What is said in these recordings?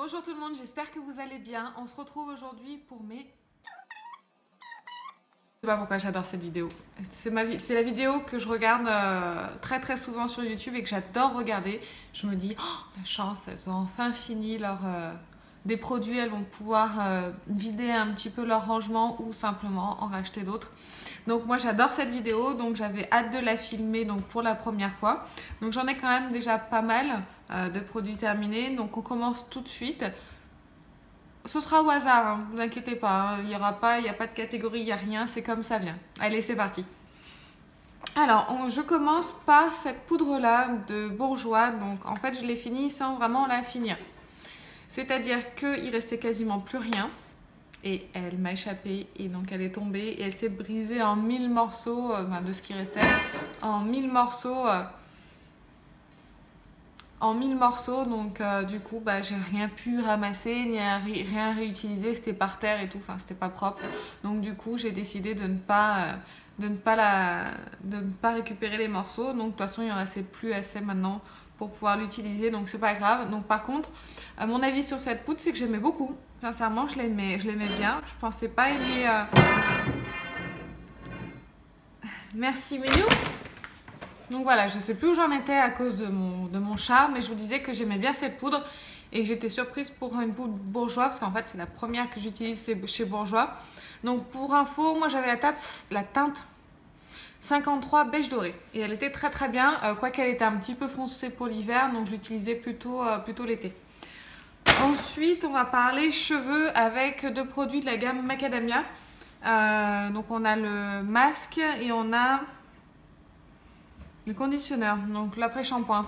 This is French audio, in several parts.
Bonjour tout le monde, j'espère que vous allez bien. On se retrouve aujourd'hui pour mes... Je sais pas pourquoi j'adore cette vidéo. C'est la vidéo que je regarde très souvent sur YouTube et que j'adore regarder. Je me dis, oh, la chance, elles ont enfin fini des produits, elles vont pouvoir vider un petit peu leur rangement ou simplement en racheter d'autres. Donc moi j'adore cette vidéo, donc j'avais hâte de la filmer donc pour la première fois. Donc j'en ai quand même déjà pas mal de produits terminés, donc on commence tout de suite. Ce sera au hasard, hein, vous inquiétez pas, hein, il n'y a pas de catégorie, il n'y a rien, c'est comme ça vient. Allez, c'est parti. Alors, je commence par cette poudre-là de Bourjois, donc en fait je l'ai finie sans vraiment la finir. C'est-à-dire qu'il restait quasiment plus rien. Et elle m'a échappé et donc elle est tombée et elle s'est brisée en 1000 morceaux, de ce qui restait, en 1000 morceaux. Donc du coup j'ai rien pu ramasser ni rien réutiliser, c'était par terre et tout, enfin c'était pas propre. Donc du coup j'ai décidé de ne pas récupérer les morceaux. Donc de toute façon il en restait plus assez maintenant pour pouvoir l'utiliser, donc c'est pas grave. Donc par contre, mon avis sur cette poudre, c'est que j'aimais beaucoup. Sincèrement, je l'aimais bien. Je pensais pas aimer... Merci Méliou. Donc voilà, je sais plus où j'en étais à cause de mon chat, mais je vous disais que j'aimais bien cette poudre et que j'étais surprise pour une poudre Bourjois, parce qu'en fait c'est la première que j'utilise chez Bourjois. Donc pour info, moi j'avais la teinte 53 beige doré et elle était très bien, quoiqu'elle était un petit peu foncée pour l'hiver, donc je l'utilisais plutôt l'été. Ensuite on va parler cheveux avec deux produits de la gamme Macadamia. Donc on a le masque et on a le conditionneur, donc l'après-shampoing.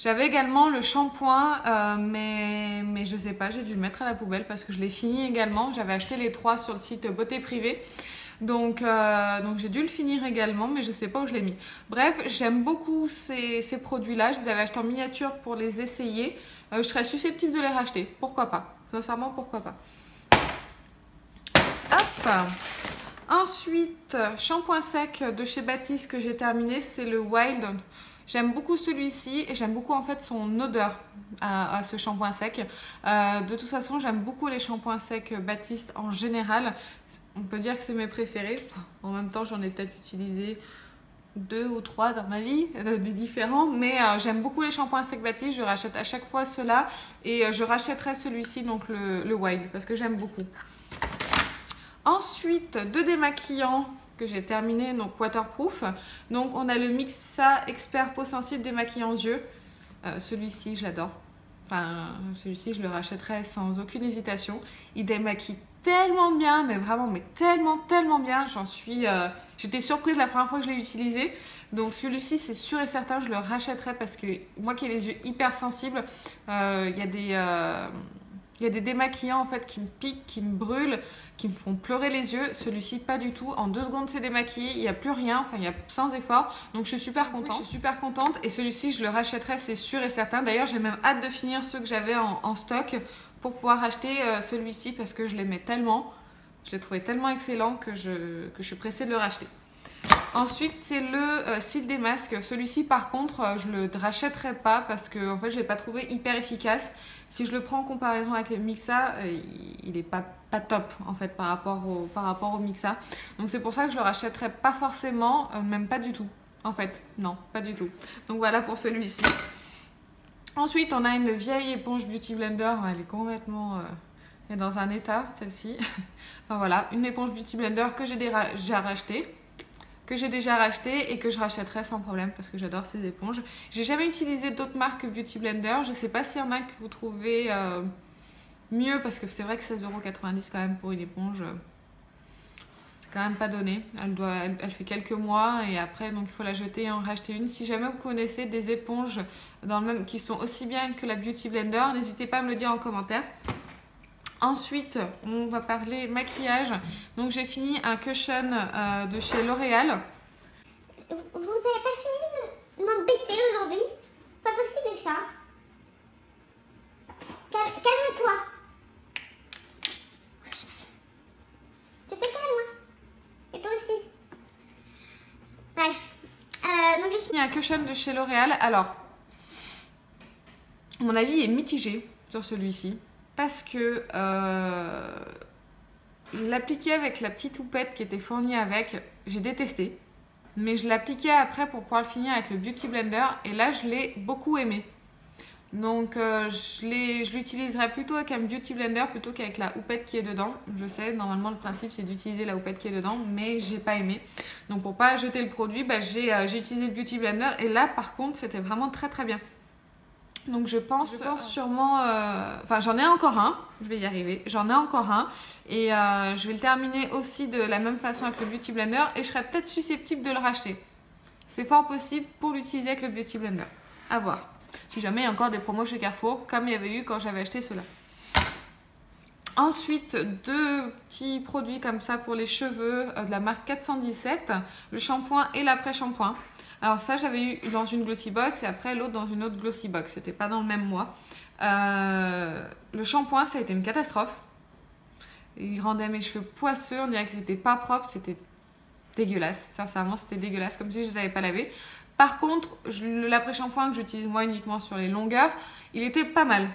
J'avais également le shampoing, mais je sais pas, j'ai dû le mettre à la poubelle parce que je l'ai fini également. J'avais acheté les 3 sur le site Beauté Privée. Donc j'ai dû le finir également, mais je sais pas où je l'ai mis. Bref, j'aime beaucoup ces produits-là. Je les avais achetés en miniature pour les essayer. Je serais susceptible de les racheter. Pourquoi pas? Sincèrement, pourquoi pas? Hop! Ensuite, shampoing sec de chez Baptiste que j'ai terminé, c'est le Wild. J'aime beaucoup celui-ci et j'aime beaucoup en fait son odeur à ce shampoing sec. De toute façon, j'aime beaucoup les shampoings secs Baptiste en général. On peut dire que c'est mes préférés. En même temps, j'en ai peut-être utilisé 2 ou 3 dans ma vie, des différents. Mais j'aime beaucoup les shampoings secs Baptiste. Je rachète à chaque fois ceux-là. Et je rachèterai celui-ci, donc le Wild, parce que j'aime beaucoup. Ensuite, deux démaquillants que j'ai terminé, donc waterproof. Donc on a le Mixa Expert Peau Sensible démaquillant yeux. Celui-ci, je l'adore. Enfin, celui-ci, je le rachèterais sans aucune hésitation. Il démaquille tellement bien, mais vraiment, mais tellement bien. J'étais surprise la première fois que je l'ai utilisé. Donc celui-ci, c'est sûr et certain, je le rachèterais parce que moi qui ai les yeux hyper sensibles, il y a des démaquillants en fait qui me piquent, qui me brûlent, qui me font pleurer les yeux. Celui-ci, pas du tout. En 2 secondes, c'est démaquillé. Il n'y a plus rien. Enfin, il y a sans effort. Donc, je suis super contente. Je suis super contente. Et celui-ci, je le rachèterai, c'est sûr et certain. D'ailleurs, j'ai même hâte de finir ceux que j'avais en stock pour pouvoir acheter celui-ci parce que je l'aimais tellement. Je l'ai trouvé tellement excellent que je suis pressée de le racheter. Ensuite, c'est le cils des masques. Celui-ci, par contre, je le rachèterai pas parce que en fait, je l'ai pas trouvé hyper efficace. Si je le prends en comparaison avec le Mixa, il est pas top en fait par rapport au Mixa. Donc c'est pour ça que je le rachèterai pas forcément, même pas du tout. En fait, non, pas du tout. Donc voilà pour celui-ci. Ensuite, on a une vieille éponge Beauty Blender. Elle est complètement elle est dans un état, celle-ci. Enfin voilà, une éponge Beauty Blender que j'ai déjà rachetée. Que j'ai déjà racheté et que je rachèterai sans problème parce que j'adore ces éponges. J'ai jamais utilisé d'autres marques Beauty Blender. Je sais pas s'il y en a que vous trouvez mieux parce que c'est vrai que 16,90 € quand même pour une éponge, c'est quand même pas donné. Elle fait quelques mois et après donc il faut la jeter et en racheter une. Si jamais vous connaissez des éponges qui sont aussi bien que la Beauty Blender, n'hésitez pas à me le dire en commentaire. Ensuite, on va parler maquillage. Donc, j'ai fini un cushion de chez L'Oréal. Vous n'avez pas fini de m'embêter aujourd'hui? Pas possible ça. Calme-toi. Tu te calmes. Et toi aussi. Bref. Donc, j'ai fini un cushion de chez L'Oréal. Alors, mon avis est mitigé sur celui-ci parce que l'appliquer avec la petite houppette qui était fournie avec, j'ai détesté. Mais je l'appliquais après pour pouvoir le finir avec le Beauty Blender et là je l'ai beaucoup aimé. Donc je l'utiliserai plutôt avec un Beauty Blender plutôt qu'avec la houppette qui est dedans. Je sais, normalement le principe c'est d'utiliser la houppette qui est dedans, mais j'ai pas aimé. Donc pour pas jeter le produit, j'ai utilisé le Beauty Blender et là par contre c'était vraiment très très bien. Donc je pense sûrement... Enfin j'en ai encore un, je vais y arriver, j'en ai encore un. Et je vais le terminer aussi de la même façon avec le Beauty Blender et je serais peut-être susceptible de le racheter. C'est fort possible pour l'utiliser avec le Beauty Blender. À voir. Si jamais il y a encore des promos chez Carrefour, comme il y avait eu quand j'avais acheté ceux-là. Ensuite, deux petits produits comme ça pour les cheveux de la marque 417, le shampoing et l'après-shampoing. Alors ça, j'avais eu dans une Glossy Box et après l'autre dans une autre Glossy Box. C'était pas dans le même mois. Le shampoing, ça a été une catastrophe. Il rendait mes cheveux poisseux, on dirait que c'était pas propre, c'était dégueulasse. Sincèrement, c'était dégueulasse, comme si je les avais pas lavés. Par contre, l'après-shampoing que j'utilise moi uniquement sur les longueurs, il était pas mal.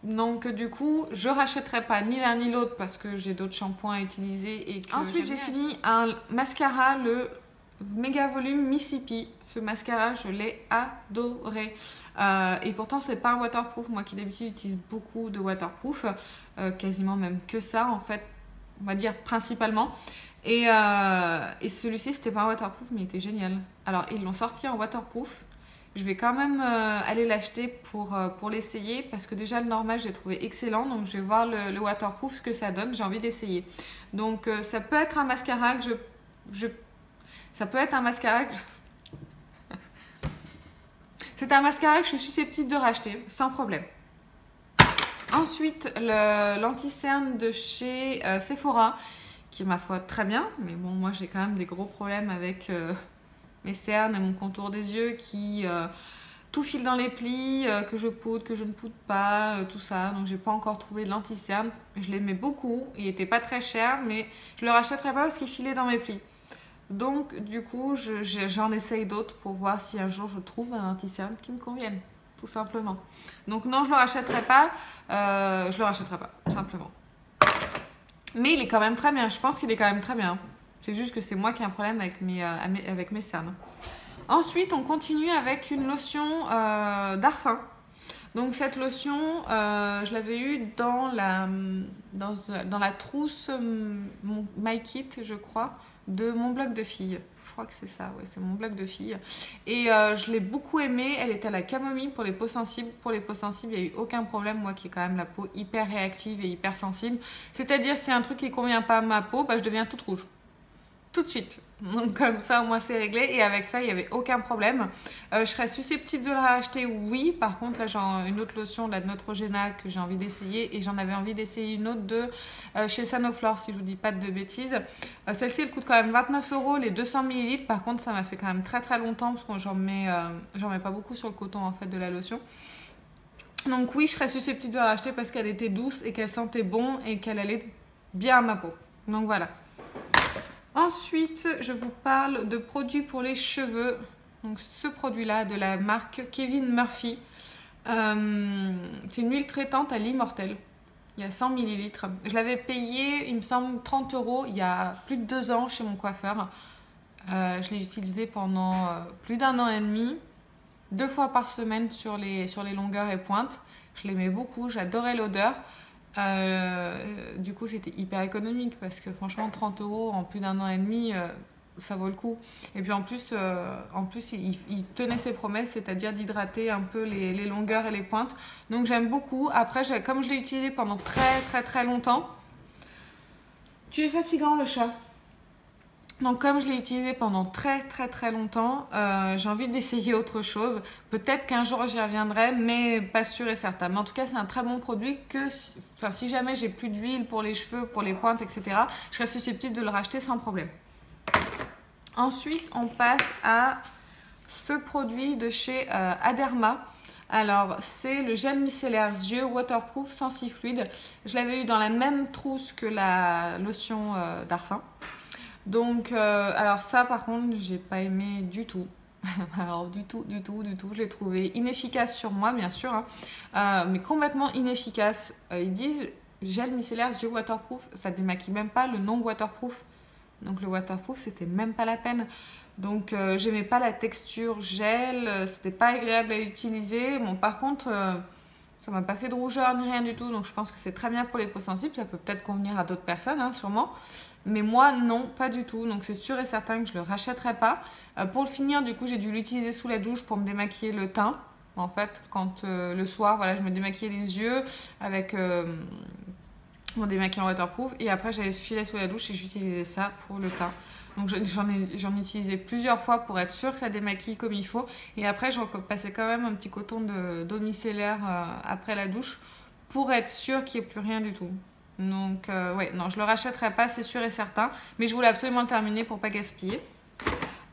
Donc du coup, je rachèterai pas ni l'un ni l'autre parce que j'ai d'autres shampoings à utiliser. Et que ensuite, j'ai fini un mascara, le Méga Volume Mississippi. Ce mascara, je l'ai adoré. Et pourtant, c'est pas un waterproof. Moi qui d'habitude utilise beaucoup de waterproof, quasiment même que ça en fait, on va dire principalement. Et celui-ci, c'était pas un waterproof, mais il était génial. Alors, ils l'ont sorti en waterproof. Je vais quand même aller l'acheter pour l'essayer parce que déjà le normal, j'ai trouvé excellent. Donc, je vais voir le waterproof, ce que ça donne. J'ai envie d'essayer. Donc, ça peut être un mascara que ça peut être un mascara que c'est un mascara que je suis susceptible de racheter sans problème. Ensuite, l'anti-cerne de chez Sephora, qui est ma foi très bien, mais bon, moi j'ai quand même des gros problèmes avec mes cernes et mon contour des yeux qui tout file dans les plis, que je poudre, que je ne poudre pas, tout ça. Donc j'ai pas encore trouvé de l'anti-cerne. Je l'aimais beaucoup, il était pas très cher, mais je le rachèterai pas parce qu'il filait dans mes plis. Donc du coup, j'en essaye d'autres pour voir si un jour je trouve un anti-cerne qui me convienne, tout simplement. Donc non, je le rachèterai pas, tout simplement. Mais il est quand même très bien, je pense qu'il est quand même très bien. C'est juste que c'est moi qui ai un problème avec mes cernes. Ensuite, on continue avec une lotion Darphin. Donc cette lotion, je l'avais eue dans la trousse My Kit, je crois, de mon blog de filles. Je crois que c'est ça, ouais, c'est mon blog de filles. Et je l'ai beaucoup aimée. Elle était à la camomille pour les peaux sensibles. Pour les peaux sensibles, il n'y a eu aucun problème. Moi qui ai quand même la peau hyper réactive et hyper sensible. C'est-à-dire, si un truc qui ne convient pas à ma peau, je deviens toute rouge. Tout de suite. Donc comme ça, au moins, c'est réglé. Et avec ça, il n'y avait aucun problème. Je serais susceptible de la racheter, oui. Par contre, là, j'ai une autre lotion, la de Neutrogena, que j'ai envie d'essayer. Et j'en avais envie d'essayer une autre de chez Sanoflore, si je ne vous dis pas de bêtises. Celle-ci, elle coûte quand même 29 €, les 200 ml. Par contre, ça m'a fait quand même très très longtemps, parce que j'en mets pas beaucoup sur le coton, en fait, de la lotion. Donc oui, je serais susceptible de la racheter parce qu'elle était douce et qu'elle sentait bon et qu'elle allait bien à ma peau. Donc voilà. Ensuite, je vous parle de produits pour les cheveux. Donc ce produit-là de la marque Kevin Murphy. C'est une huile traitante à l'immortel. Il y a 100 ml. Je l'avais payé, il me semble, 30 € il y a plus de 2 ans chez mon coiffeur. Je l'ai utilisé pendant plus d'1 an et demi. 2 fois par semaine sur les longueurs et pointes. Je l'aimais beaucoup, j'adorais l'odeur. Du coup c'était hyper économique parce que franchement 30 € en plus d'1 an et demi ça vaut le coup. Et puis en plus il tenait ses promesses, c'est-à-dire d'hydrater un peu les longueurs et les pointes. Donc j'aime beaucoup. Après comme je l'ai utilisé pendant très très très longtemps. Tu es fatigant le chat. Donc comme je l'ai utilisé pendant très très très longtemps, j'ai envie d'essayer autre chose. Peut-être qu'un jour j'y reviendrai, mais pas sûr et certain. Mais en tout cas, c'est un très bon produit que, si jamais j'ai plus d'huile pour les cheveux, pour les pointes, etc., je serais susceptible de le racheter sans problème. Ensuite, on passe à ce produit de chez Aderma. Alors, c'est le gel micellaire yeux waterproof sensifluide. Je l'avais eu dans la même trousse que la lotion Darphin. Donc, alors ça par contre, j'ai pas aimé du tout. Alors du tout, je l'ai trouvé inefficace sur moi bien sûr, hein, mais complètement inefficace. Ils disent gel micellaire yeux waterproof, ça démaquille même pas le non waterproof. Donc le waterproof c'était même pas la peine. Donc j'aimais pas la texture gel, c'était pas agréable à utiliser. Bon par contre ça m'a pas fait de rougeur ni rien du tout, donc je pense que c'est très bien pour les peaux sensibles, ça peut peut-être convenir à d'autres personnes hein, sûrement. Mais moi, non, pas du tout. Donc, c'est sûr et certain que je ne le rachèterai pas. Pour le finir, du coup, j'ai dû l'utiliser sous la douche pour me démaquiller le teint. En fait, quand le soir, voilà, je me démaquillais les yeux avec mon démaquillant waterproof. Et après, j'allais filer sous la douche et j'utilisais ça pour le teint. Donc, j'en utilisais plusieurs fois pour être sûre que ça démaquille comme il faut. Et après, je passais quand même un petit coton d'eau micellaire après la douche pour être sûre qu'il n'y ait plus rien du tout. Donc, ouais, non, je le rachèterai pas, c'est sûr et certain. Mais je voulais absolument le terminer pour pas gaspiller.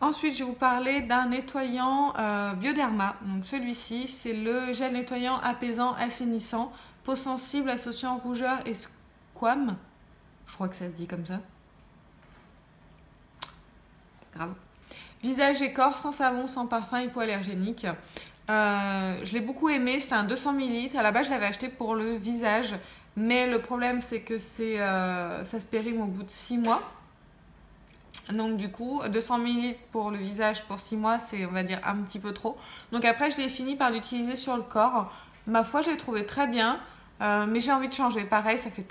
Ensuite, je vais vous parler d'un nettoyant Bioderma. Donc, celui-ci, c'est le gel nettoyant apaisant, assainissant, peau sensible associant rougeur et squam. Je crois que ça se dit comme ça. Grave. Visage et corps sans savon, sans parfum, hypoallergénique. Je l'ai beaucoup aimé, c'était un 200 ml. À la base, je l'avais acheté pour le visage. Mais le problème, c'est que ça se périme au bout de 6 mois. Donc du coup, 200 ml pour le visage pour 6 mois, c'est on va dire un petit peu trop. Donc après, j'ai fini par l'utiliser sur le corps. Ma foi, je l'ai trouvé très bien. Mais j'ai envie de changer. Pareil, ça fait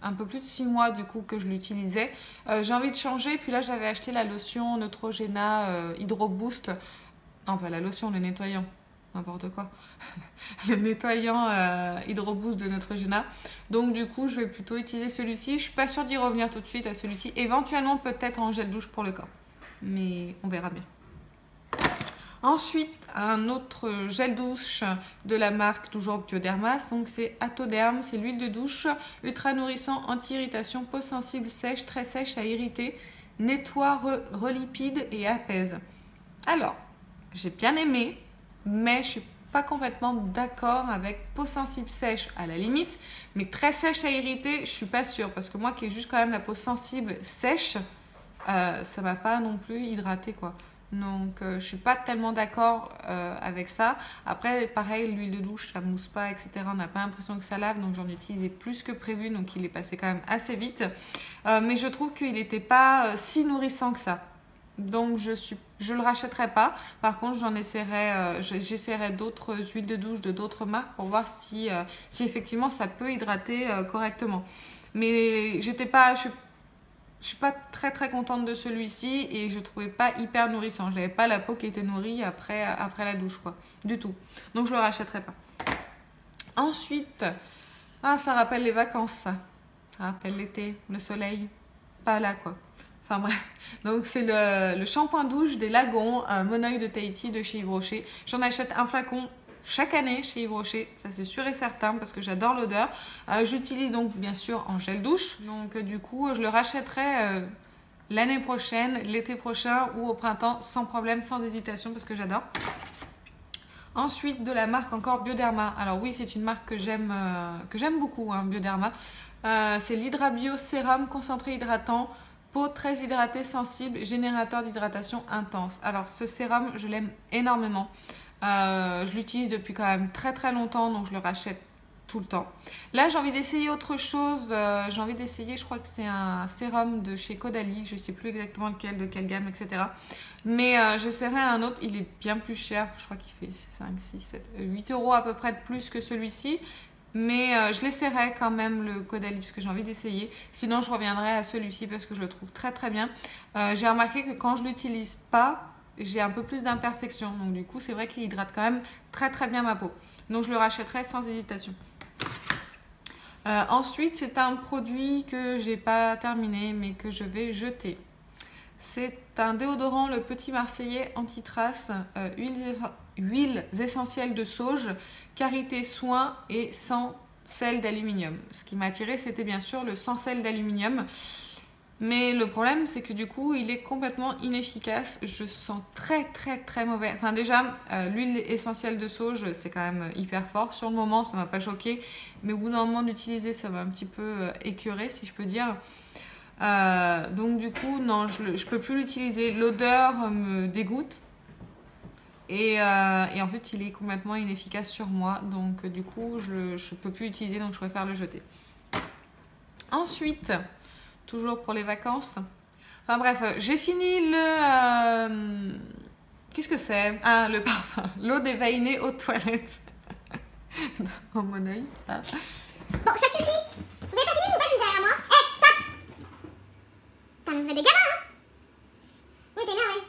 un peu plus de 6 mois du coup que je l'utilisais. J'ai envie de changer. Puis là, j'avais acheté la lotion Neutrogena Hydro Boost. Non, pas la lotion, le nettoyant. N'importe quoi. Le nettoyant Hydro Boost de Neutrogena. Donc du coup, je vais plutôt utiliser celui-ci. Je suis pas sûre d'y revenir tout de suite à celui-ci. Éventuellement, peut-être en gel douche pour le corps. Mais on verra bien. Ensuite, un autre gel douche de la marque toujours Bioderma. Donc c'est Atoderm. C'est l'huile de douche ultra nourrissant, anti-irritation, peau sensible, sèche, très sèche à irriter, nettoie, relipide et apaise. Alors, j'ai bien aimé, mais je suis pas complètement d'accord avec peau sensible sèche à la limite, mais très sèche à irriter, je suis pas sûre parce que moi qui ai juste quand même la peau sensible sèche, ça m'a pas non plus hydraté quoi. Donc je suis pas tellement d'accord avec ça. Après pareil, l'huile de douche ça mousse pas etc. On n'a pas l'impression que ça lave, donc j'en utilisais plus que prévu, donc il est passé quand même assez vite. Mais je trouve qu'il n'était pas si nourrissant que ça. Donc je le rachèterai pas. Par contre, j'essaierai d'autres huiles de douche de d'autres marques pour voir si effectivement ça peut hydrater correctement. Mais je suis pas très très contente de celui-ci et je trouvais pas hyper nourrissant. J'avais pas la peau qui était nourrie après la douche quoi, du tout. Donc je le rachèterai pas. Ensuite, ça rappelle les vacances ça. Ça rappelle l'été, le soleil. Pas là quoi. Enfin bref, donc c'est le shampoing douche des Lagons Monoeil de Tahiti de chez Yves Rocher. J'en achète un flacon chaque année chez Yves Rocher, ça c'est sûr et certain parce que j'adore l'odeur. J'utilise donc bien sûr en gel douche, donc du coup je le rachèterai l'année prochaine, l'été prochain ou au printemps sans problème, sans hésitation parce que j'adore. Ensuite de la marque encore Bioderma. Alors oui, c'est une marque que j'aime beaucoup, hein, Bioderma. C'est l'Hydrabio Sérum concentré hydratant. Peau très hydratée, sensible, générateur d'hydratation intense. Alors ce sérum, je l'aime énormément. Je l'utilise depuis quand même très très longtemps, donc je le rachète tout le temps. Là, j'ai envie d'essayer autre chose. J'ai envie d'essayer, je crois que c'est un sérum de chez Caudalie. Je ne sais plus exactement lequel, de quelle gamme, etc. Mais j'essaierai un autre. Il est bien plus cher. Je crois qu'il fait 5, 6, 7, 8 euros à peu près de plus que celui-ci. Mais je l'essaierai quand même le Caudalie parce que j'ai envie d'essayer. Sinon je reviendrai à celui-ci parce que je le trouve très très bien. J'ai remarqué que quand je l'utilise pas, j'ai un peu plus d'imperfections. Donc du coup c'est vrai qu'il hydrate quand même très très bien ma peau. Donc je le rachèterai sans hésitation. Ensuite c'est un produit que j'ai pas terminé mais que je vais jeter. C'est un déodorant le Petit Marseillais anti-trace, huiles essentielles de sauge, karité soin et sans sel d'aluminium. Ce qui m'a attiré, c'était bien sûr le sans sel d'aluminium. Mais le problème, c'est que du coup, il est complètement inefficace. Je sens très très très mauvais. Enfin déjà, l'huile essentielle de sauge, c'est quand même hyper fort. Sur le moment, ça m'a pas choqué. Mais au bout d'un moment d'utiliser, ça m'a un petit peu écœuré, si je peux dire. Donc du coup, non, je peux plus l'utiliser. L'odeur me dégoûte. Et en fait, il est complètement inefficace sur moi. Donc, du coup, je ne peux plus l'utiliser, donc je préfère le jeter. Ensuite, toujours pour les vacances. Enfin bref, j'ai fini le... qu'est-ce que c'est? Ah, le parfum. L'eau déveinée aux toilettes. Dans mon œil. Ah. Bon, ça suffit. Vous avez pas fini ou pas juste derrière moi? Stop. Putain, mais vous êtes des gamins, hein? Oui, t'es énervé.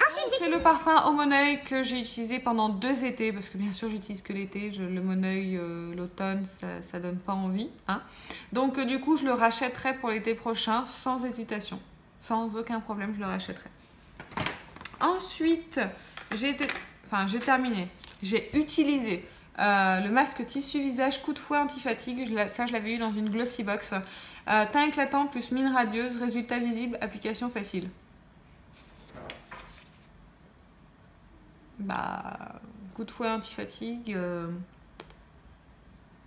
Ensuite, c'est le parfum au Moneuil que j'ai utilisé pendant 2 étés, parce que bien sûr j'utilise que l'été, le Moneuil l'automne ça donne pas envie, hein. Donc du coup je le rachèterai pour l'été prochain sans hésitation, sans aucun problème, je le rachèterai. Ensuite j'ai terminé, j'ai utilisé le masque tissu visage coup de fouet anti-fatigue, ça je l'avais eu dans une glossy box, teint éclatant plus mine radieuse, résultat visible, application facile. Bah, coup de fouet anti-fatigue,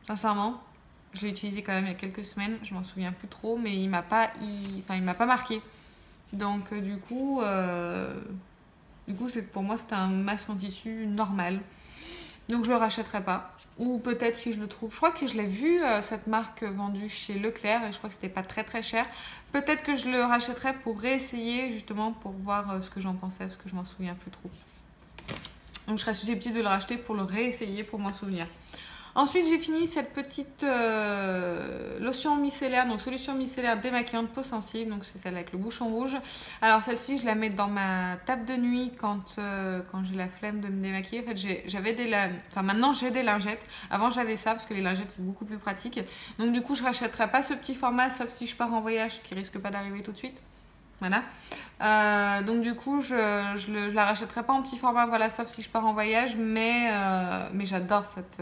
sincèrement, je l'ai utilisé quand même il y a quelques semaines, je m'en souviens plus trop, mais il m'a pas marqué. Donc du coup pour moi c'était un masque en tissu normal, donc je le rachèterai pas. Ou peut-être si je le trouve, je crois que je l'ai vu cette marque vendue chez Leclerc et je crois que c'était pas très très cher. Peut-être que je le rachèterai pour réessayer justement pour voir ce que j'en pensais parce que je m'en souviens plus trop. Donc je serais susceptible de le racheter pour le réessayer pour m'en souvenir. Ensuite j'ai fini cette petite lotion micellaire, donc solution micellaire démaquillante peau sensible, donc c'est celle avec le bouchon rouge. Alors celle-ci je la mets dans ma table de nuit quand j'ai la flemme de me démaquiller. En fait maintenant j'ai des lingettes, avant j'avais ça parce que les lingettes c'est beaucoup plus pratique. Donc du coup je rachèterai pas ce petit format sauf si je pars en voyage qui risque pas d'arriver tout de suite. Voilà. Donc du coup, je la rachèterai pas en petit format, voilà, sauf si je pars en voyage, mais j'adore cette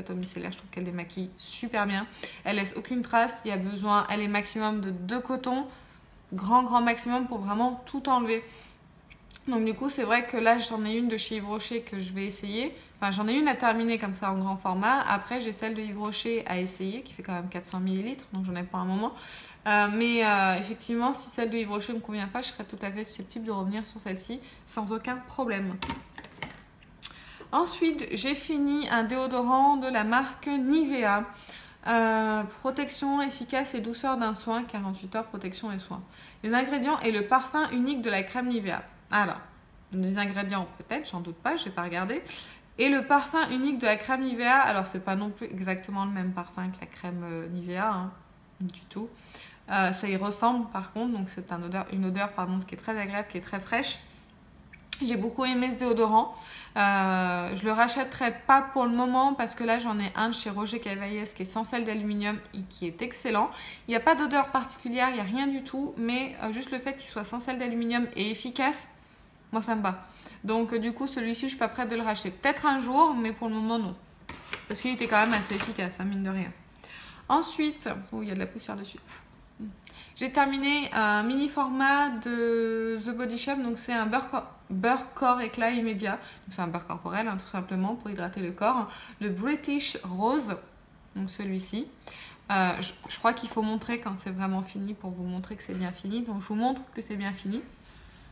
eau micellaire, je trouve qu'elle démaquille super bien. Elle laisse aucune trace, elle est maximum de 2 cotons, grand maximum pour vraiment tout enlever. Donc du coup, c'est vrai que là, j'en ai une de chez Yves Rocher que je vais essayer. Enfin, j'en ai une à terminer comme ça en grand format. Après, j'ai celle de Yves Rocher à essayer, qui fait quand même 400 ml, donc j'en ai pas un moment. Effectivement, si celle de Yves Rocher ne me convient pas, je serais tout à fait susceptible de revenir sur celle-ci sans aucun problème. Ensuite, j'ai fini un déodorant de la marque Nivea. Protection efficace et douceur d'un soin, 48 heures protection et soin. Les ingrédients et le parfum unique de la crème Nivea. Alors, les ingrédients peut-être, j'en doute pas, je n'ai pas regardé. Et le parfum unique de la crème Nivea, alors c'est pas non plus exactement le même parfum que la crème Nivea, hein, du tout. Ça y ressemble par contre, donc c'est une odeur qui est très agréable, qui est très fraîche. J'ai beaucoup aimé ce déodorant. Je le rachèterai pas pour le moment parce que là j'en ai un de chez Roger Cavalles qui est sans sel d'aluminium et qui est excellent. Il n'y a pas d'odeur particulière, il n'y a rien du tout, mais juste le fait qu'il soit sans sel d'aluminium et efficace, moi ça me va. Donc du coup celui-ci je suis pas prête de le racheter. Peut-être un jour, mais pour le moment non. Parce qu'il était quand même assez efficace, hein, mine de rien. Ensuite, il y a de la poussière dessus. J'ai terminé un mini format de The Body Shop, donc c'est un beurre corps éclat immédiat. C'est un beurre corporel, hein, tout simplement, pour hydrater le corps. Le British Rose, donc celui-ci. Je crois qu'il faut montrer quand c'est vraiment fini pour vous montrer que c'est bien fini. Donc je vous montre que c'est bien fini.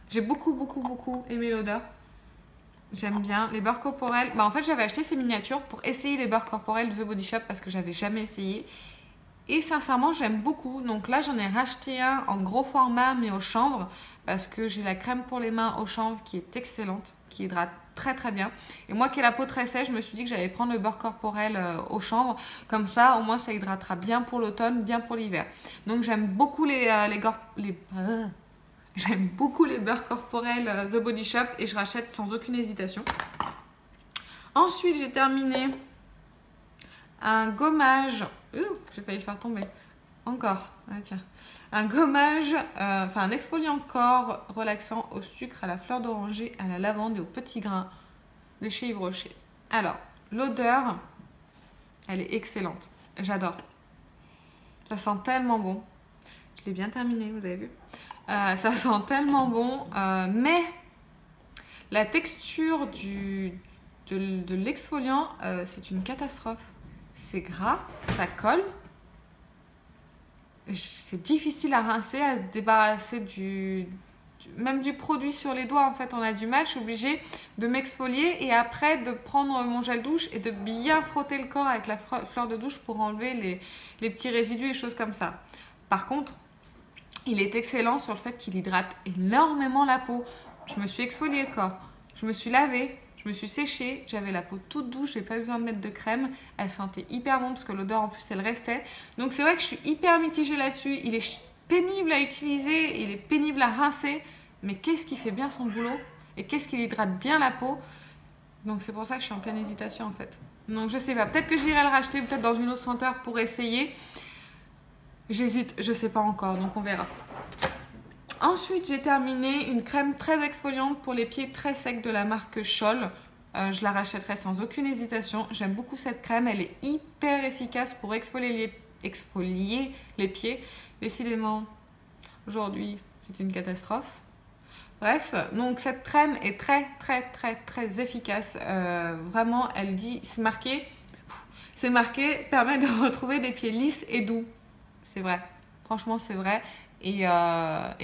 J'ai beaucoup aimé l'odeur. J'aime bien les beurres corporels. En fait, j'avais acheté ces miniatures pour essayer les beurres corporels de The Body Shop parce que j'avais jamais essayé. Et sincèrement, j'aime beaucoup. Donc là, j'en ai racheté un en gros format, mais au chanvre, parce que j'ai la crème pour les mains au chanvre qui est excellente, qui hydrate très bien. Et moi qui ai la peau très sèche, je me suis dit que j'allais prendre le beurre corporel au chanvre. Comme ça, au moins, ça hydratera bien pour l'automne, bien pour l'hiver. Donc j'aime beaucoup j'aime beaucoup les beurres corporels The Body Shop et je rachète sans aucune hésitation. Ensuite, j'ai terminé un gommage. J'ai failli le faire tomber. Encore. Ah, tiens. Un gommage, un exfoliant corps relaxant au sucre, à la fleur d'oranger, à la lavande et aux petits grains de chez Yves Rocher. Alors, l'odeur, elle est excellente. J'adore. Ça sent tellement bon. Je l'ai bien terminé, vous avez vu. Ça sent tellement bon. Mais la texture de l'exfoliant, c'est une catastrophe. C'est gras, ça colle. C'est difficile à rincer, à se débarrasser même du produit sur les doigts, en fait, on a du mal. Je suis obligée de m'exfolier et après de prendre mon gel douche et de bien frotter le corps avec la fleur de douche pour enlever les petits résidus et choses comme ça. Par contre, il est excellent sur le fait qu'il hydrate énormément la peau. Je me suis exfolié le corps, je me suis lavée, je me suis séchée, j'avais la peau toute douce, j'ai pas eu besoin de mettre de crème. Elle sentait hyper bon parce que l'odeur en plus elle restait. Donc c'est vrai que je suis hyper mitigée là-dessus. Il est pénible à utiliser, il est pénible à rincer, mais qu'est-ce qui fait bien son boulot et qu'est-ce qui hydrate bien la peau. Donc c'est pour ça que je suis en pleine hésitation en fait. Donc je sais pas, peut-être que j'irai le racheter, peut-être dans une autre senteur pour essayer. J'hésite, je sais pas encore, donc on verra. Ensuite, j'ai terminé une crème très exfoliante pour les pieds très secs de la marque Scholl. Je la rachèterai sans aucune hésitation. J'aime beaucoup cette crème, elle est hyper efficace pour exfolier les pieds. Décidément, aujourd'hui, c'est une catastrophe. Bref, donc cette crème est très efficace. Vraiment, elle dit, c'est marqué, permet de retrouver des pieds lisses et doux. C'est vrai, franchement c'est vrai. Et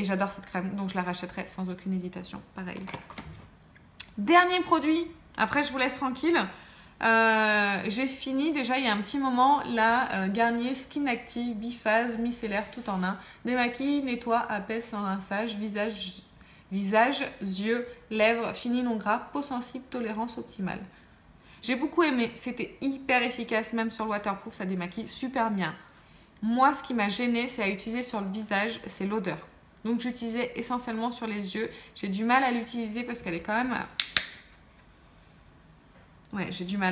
j'adore cette crème, donc je la rachèterai sans aucune hésitation, pareil. Dernier produit, après je vous laisse tranquille. J'ai fini déjà il y a un petit moment la Garnier Skin Active Biphase micellaire tout en un. Démaquille, nettoie, apaise sans rinçage, visage, yeux, lèvres, fini non gras, peau sensible, tolérance optimale. J'ai beaucoup aimé, c'était hyper efficace, même sur le waterproof, ça démaquille super bien. Moi, ce qui m'a gênée, c'est à utiliser sur le visage, c'est l'odeur. Donc, j'utilisais essentiellement sur les yeux. J'ai du mal à l'utiliser parce qu'elle est quand même... Ouais, j'ai du mal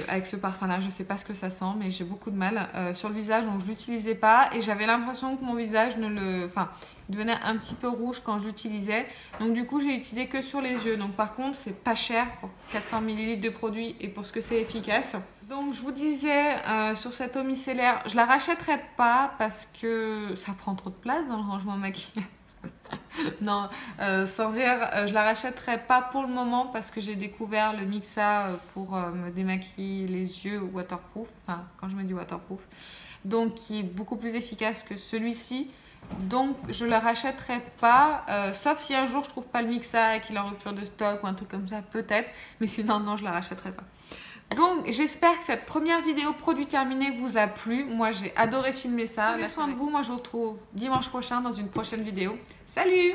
avec ce parfum-là. Je ne sais pas ce que ça sent, mais j'ai beaucoup de mal. Sur le visage, donc je ne l'utilisais pas. Et j'avais l'impression que mon visage devenait un petit peu rouge quand j'utilisais. Donc, du coup, j'ai utilisé que sur les yeux. Donc, par contre, c'est pas cher pour 400 ml de produit et pour ce que c'est efficace. Donc, je vous disais, sur cette eau micellaire, je la rachèterai pas parce que ça prend trop de place dans le rangement maquillage. Non, sans rire, je la rachèterai pas pour le moment parce que j'ai découvert le Mixa pour me démaquiller les yeux waterproof. Enfin, quand je me dis waterproof. Donc, qui est beaucoup plus efficace que celui-ci. Donc, je la rachèterai pas, sauf si un jour je trouve pas le Mixa et qu'il est en rupture de stock ou un truc comme ça, peut-être. Mais sinon, non, je la rachèterai pas. Donc, j'espère que cette première vidéo produit terminé vous a plu. Moi, j'ai adoré filmer ça. Prenez soin de vous. Moi, je vous retrouve dimanche prochain dans une prochaine vidéo. Salut!